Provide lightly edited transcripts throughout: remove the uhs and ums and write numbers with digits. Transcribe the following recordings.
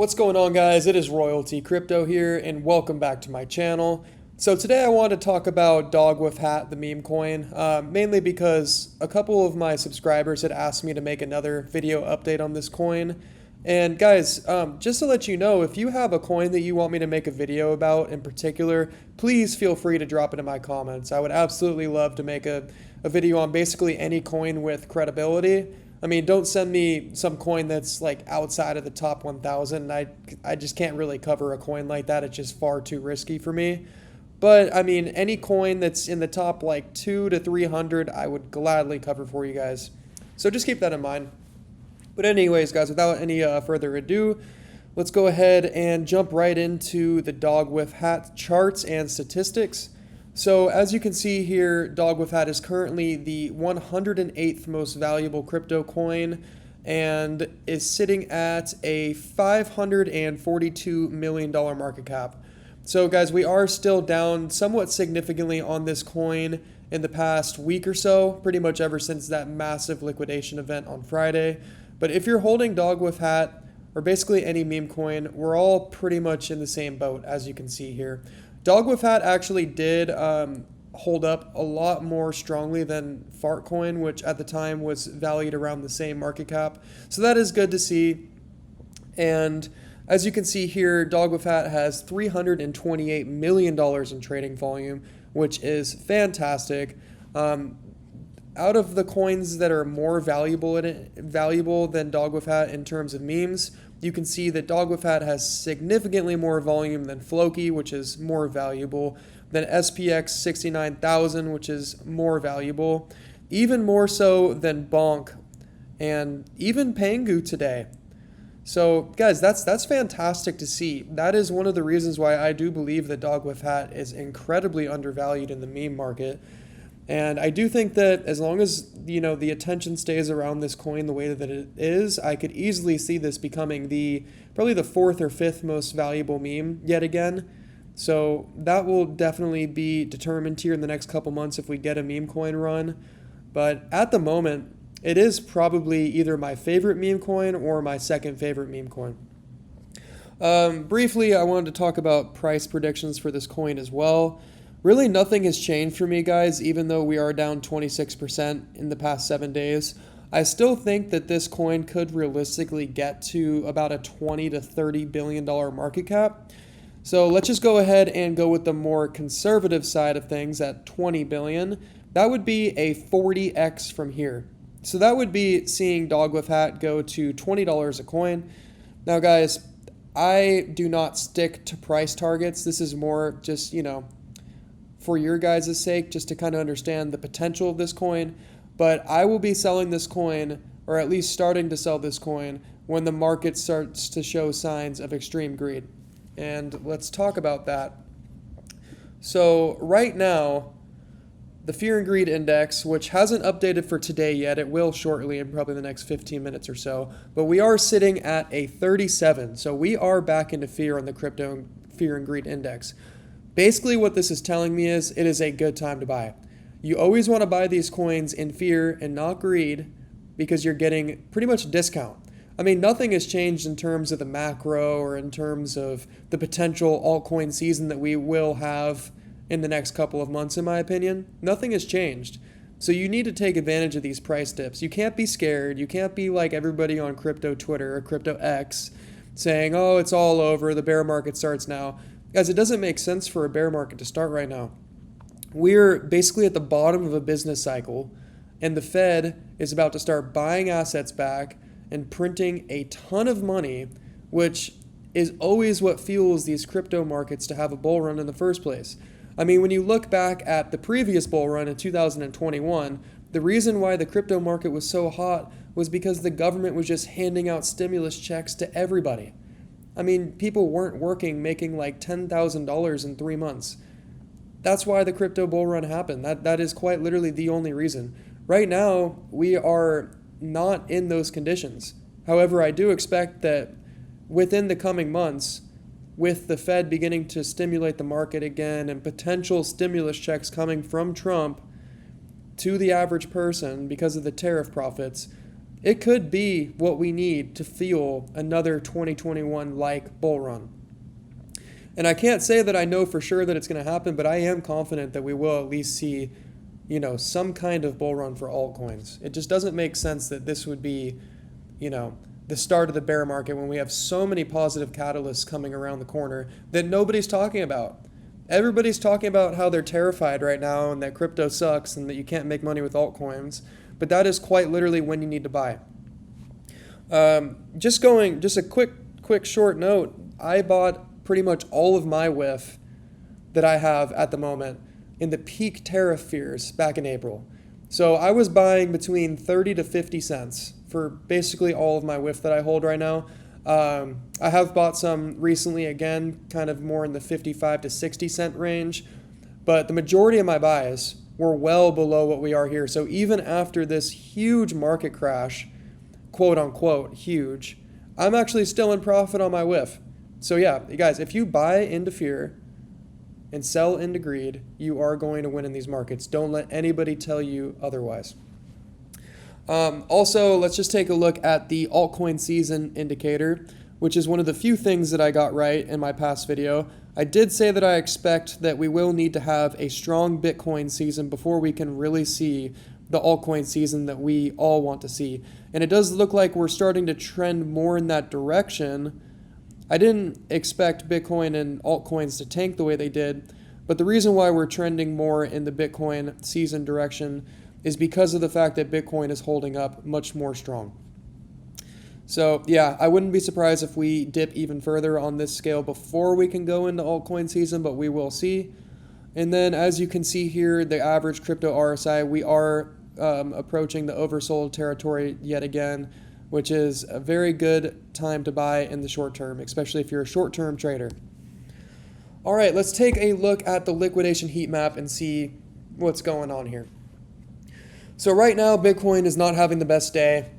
What's going on, guys? It is Royalty Crypto here, and welcome back to my channel. So today I want to talk about WIF Hat, the meme coin, mainly because a couple of my subscribers had asked me to make another video update on this coin. And guys, just to let you know, if you have a coin that you want me to make a video about in particular, please feel free to drop it in my comments. I would absolutely love to make a video on basically any coin with credibility. I mean, don't send me some coin that's like outside of the top 1,000. I just can't really cover a coin like that. It's just far too risky for me. But I mean, any coin that's in the top like 2 to 300, I would gladly cover for you guys. So just keep that in mind. But anyways, guys, without any further ado, let's go ahead and jump right into the WIF Hat charts and statistics. So as you can see here, WIF Hat is currently the 108th most valuable crypto coin and is sitting at a $542 million market cap. So guys, we are still down somewhat significantly on this coin in the past week or so, pretty much ever since that massive liquidation event on Friday. But if you're holding WIF Hat or basically any meme coin, we're all pretty much in the same boat, as you can see here. WIF Hat actually did hold up a lot more strongly than Fartcoin, which at the time was valued around the same market cap. So that is good to see. And as you can see here, WIF Hat has $328 million in trading volume, which is fantastic. Out of the coins that are more valuable than WIF Hat in terms of memes, you can see that WIF Hat has significantly more volume than Floki, which is more valuable, than SPX 69,000, which is more valuable, even more so than Bonk, and even Pangu today. So guys, that's fantastic to see. That is one of the reasons why I do believe that WIF Hat is incredibly undervalued in the meme market. And I do think that as long as, the attention stays around this coin the way that it is, I could easily see this becoming probably the 4th or 5th most valuable meme yet again. So that will definitely be determined here in the next couple months if we get a meme coin run. But at the moment, it is probably either my favorite meme coin or my second favorite meme coin. Briefly, I wanted to talk about price predictions for this coin as well. Really nothing has changed for me, guys, even though we are down 26% in the past 7 days. I still think that this coin could realistically get to about a $20 to $30 billion market cap. So let's just go ahead and go with the more conservative side of things at 20 billion. That would be a 40x from here. So that would be seeing WIF Hat go to $20 a coin. Now, guys, I do not stick to price targets. This is more just, for your guys' sake, just to kind of understand the potential of this coin. But I will be selling this coin, or at least starting to sell this coin, when the market starts to show signs of extreme greed. And let's talk about that. So right now, the Fear and Greed Index, which hasn't updated for today yet, it will shortly in probably the next 15 minutes or so, but we are sitting at a 37. So we are back into fear on the Crypto Fear and Greed Index. Basically, what this is telling me is it is a good time to buy. You always want to buy these coins in fear and not greed because you're getting pretty much a discount. I mean, nothing has changed in terms of the macro or in terms of the potential altcoin season that we will have in the next couple of months, in my opinion. Nothing has changed. So you need to take advantage of these price dips. You can't be scared. You can't be like everybody on crypto Twitter or crypto X saying, oh, it's all over, the bear market starts now. Guys, it doesn't make sense for a bear market to start right now. We're basically at the bottom of a business cycle, and the Fed is about to start buying assets back and printing a ton of money, which is always what fuels these crypto markets to have a bull run in the first place. I mean, when you look back at the previous bull run in 2021, the reason why the crypto market was so hot was because the government was just handing out stimulus checks to everybody. I mean, people weren't working, making like $10,000 in 3 months. That's why the crypto bull run happened. That is quite literally the only reason. Right now, we are not in those conditions. However, I do expect that within the coming months, with the Fed beginning to stimulate the market again and potential stimulus checks coming from Trump to the average person because of the tariff profits, it could be what we need to fuel another 2021-like bull run. And I can't say that I know for sure that it's going to happen, but I am confident that we will at least see, some kind of bull run for altcoins. It just doesn't make sense that this would be, the start of the bear market when we have so many positive catalysts coming around the corner that nobody's talking about. Everybody's talking about how they're terrified right now and that crypto sucks and that you can't make money with altcoins, but that is quite literally when you need to buy. Just a quick short note, I bought pretty much all of my WIF that I have at the moment in the peak tariff fears back in April. So I was buying between 30 to 50 cents for basically all of my WIF that I hold right now. I have bought some recently, again, kind of more in the 55 to 60 cent range, but the majority of my buys were well below what we are here. So even after this huge market crash, quote unquote huge, I'm actually still in profit on my WIF. So yeah, you guys, if you buy into fear and sell into greed, you are going to win in these markets. Don't let anybody tell you otherwise. Also, let's just take a look at the altcoin season indicator, which is one of the few things that I got right in my past video. I did say that I expect that we will need to have a strong Bitcoin season before we can really see the altcoin season that we all want to see. And it does look like we're starting to trend more in that direction. I didn't expect Bitcoin and altcoins to tank the way they did, but the reason why we're trending more in the Bitcoin season direction is because of the fact that Bitcoin is holding up much more strong. So yeah, I wouldn't be surprised if we dip even further on this scale before we can go into altcoin season, but we will see. And then as you can see here, the average crypto RSI, we are approaching the oversold territory yet again, which is a very good time to buy in the short term, especially if you're a short-term trader. All right, let's take a look at the liquidation heat map and see what's going on here. So right now, Bitcoin is not having the best day.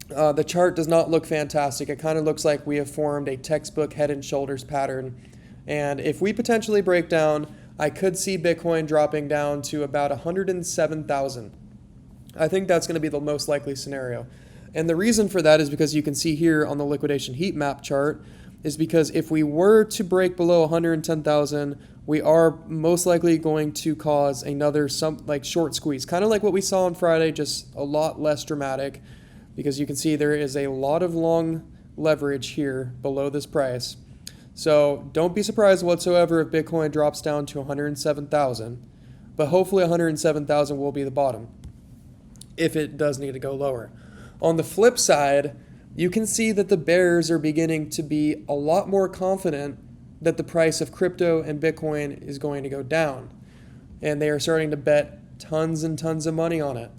The chart does not look fantastic. It kind of looks like we have formed a textbook head and shoulders pattern. And if we potentially break down, I could see Bitcoin dropping down to about 107,000. I think that's going to be the most likely scenario. And the reason for that is because you can see here on the liquidation heat map chart is because if we were to break below 110,000, we are most likely going to cause another short squeeze, kind of like what we saw on Friday, just a lot less dramatic, because you can see there is a lot of long leverage here below this price. So don't be surprised whatsoever if Bitcoin drops down to 107,000, but hopefully 107,000 will be the bottom if it does need to go lower. On the flip side, you can see that the bears are beginning to be a lot more confident that the price of crypto and Bitcoin is going to go down. And they are starting to bet tons and tons of money on it.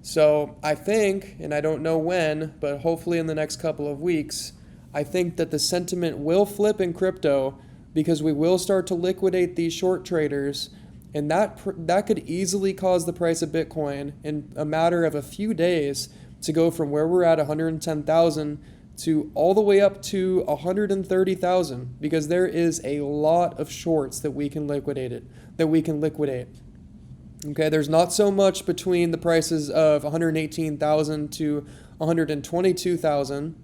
So I think, and I don't know when, but hopefully in the next couple of weeks, I think that the sentiment will flip in crypto because we will start to liquidate these short traders, and that could easily cause the price of Bitcoin in a matter of a few days to go from where we're at 110,000 to all the way up to 130,000, because there is a lot of shorts that we can liquidate. Okay, there's not so much between the prices of 118,000 to 122,000.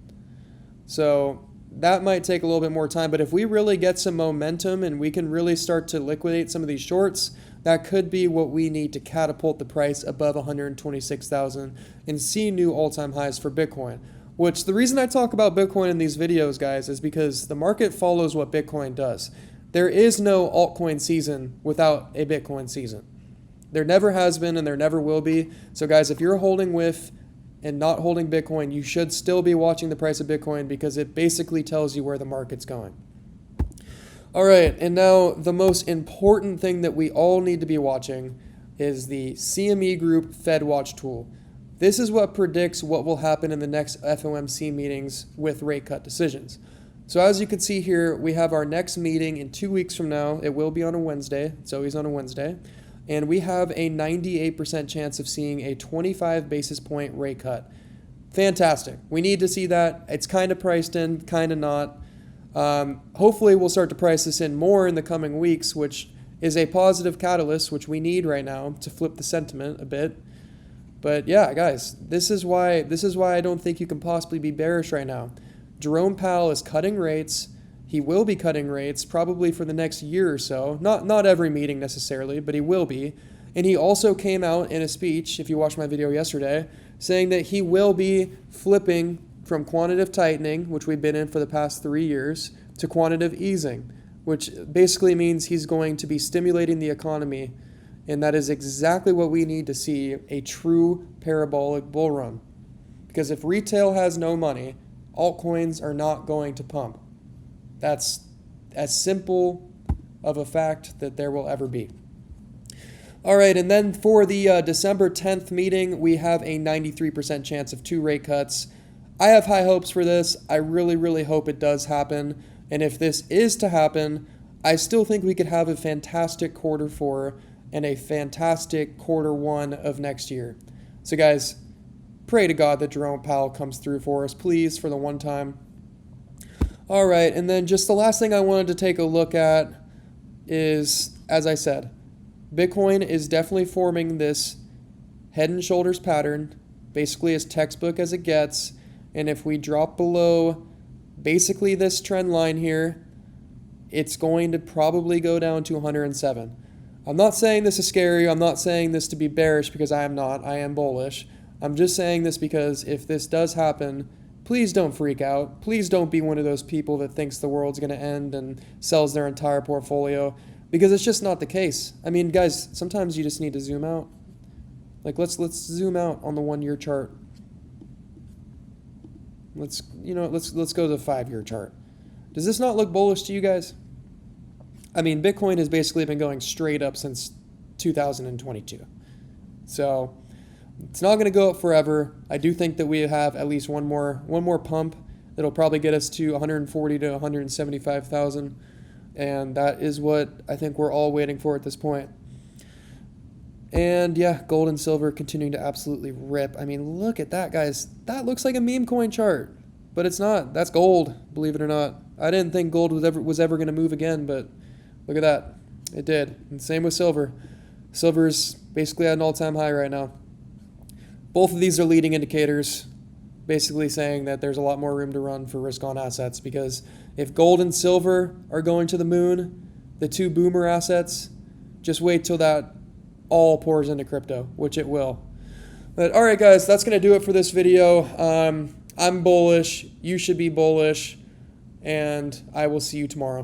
So that might take a little bit more time, but if we really get some momentum and we can really start to liquidate some of these shorts, that could be what we need to catapult the price above 126,000 and see new all-time highs for Bitcoin. Which the reason I talk about Bitcoin in these videos, guys, is because the market follows what Bitcoin does. There is no altcoin season without a Bitcoin season. There never has been and there never will be. So guys, if you're holding WIF and not holding Bitcoin, you should still be watching the price of Bitcoin because it basically tells you where the market's going. All right, and now the most important thing that we all need to be watching is the CME Group FedWatch tool. This is what predicts what will happen in the next FOMC meetings with rate cut decisions. So as you can see here, we have our next meeting in 2 weeks from now. It will be on a Wednesday. It's always on a Wednesday. And we have a 98% chance of seeing a 25 basis point rate cut. Fantastic. We need to see that. It's kind of priced in, kind of not. Hopefully we'll start to price this in more in the coming weeks, which is a positive catalyst, which we need right now to flip the sentiment a bit. But yeah, guys, this is why I don't think you can possibly be bearish right now. Jerome Powell is cutting rates. He will be cutting rates probably for the next year or so. Not every meeting necessarily, but he will be. And he also came out in a speech, if you watched my video yesterday, saying that he will be flipping from quantitative tightening, which we've been in for the past 3 years, to quantitative easing, which basically means he's going to be stimulating the economy. And that is exactly what we need to see, a true parabolic bull run. Because if retail has no money, altcoins are not going to pump. That's as simple of a fact that there will ever be. All right, and then for the December 10th meeting, we have a 93% chance of 2 rate cuts. I have high hopes for this. I really, really hope it does happen. And if this is to happen, I still think we could have a fantastic Q4 and a fantastic Q1 of next year. So guys, pray to God that Jerome Powell comes through for us, please, for the one time. All right, and then just the last thing I wanted to take a look at is, as I said, Bitcoin is definitely forming this head and shoulders pattern, basically as textbook as it gets. And if we drop below basically this trend line here, it's going to probably go down to 107. I'm not saying this is scary. I'm not saying this to be bearish because I am not. I am bullish. I'm just saying this because if this does happen, please don't freak out. Please don't be one of those people that thinks the world's going to end and sells their entire portfolio, because it's just not the case. I mean, guys, sometimes you just need to zoom out. Like let's zoom out on the 1-year chart. Let's go to the 5-year chart. Does this not look bullish to you guys? I mean, Bitcoin has basically been going straight up since 2022. So it's not going to go up forever. I do think that we have at least one more pump that'll probably get us to 140 to 175,000, and that is what I think we're all waiting for at this point. And yeah, gold and silver continuing to absolutely rip. I mean, look at that, guys. That looks like a meme coin chart, but it's not. That's gold, believe it or not. I didn't think gold was ever going to move again, but look at that. It did. And same with silver. Silver's basically at an all-time high right now. Both of these are leading indicators, basically saying that there's a lot more room to run for risk-on assets, because if gold and silver are going to the moon, the 2 boomer assets, just wait till that all pours into crypto, which it will. But all right, guys, that's going to do it for this video. I'm bullish. You should be bullish, and I will see you tomorrow.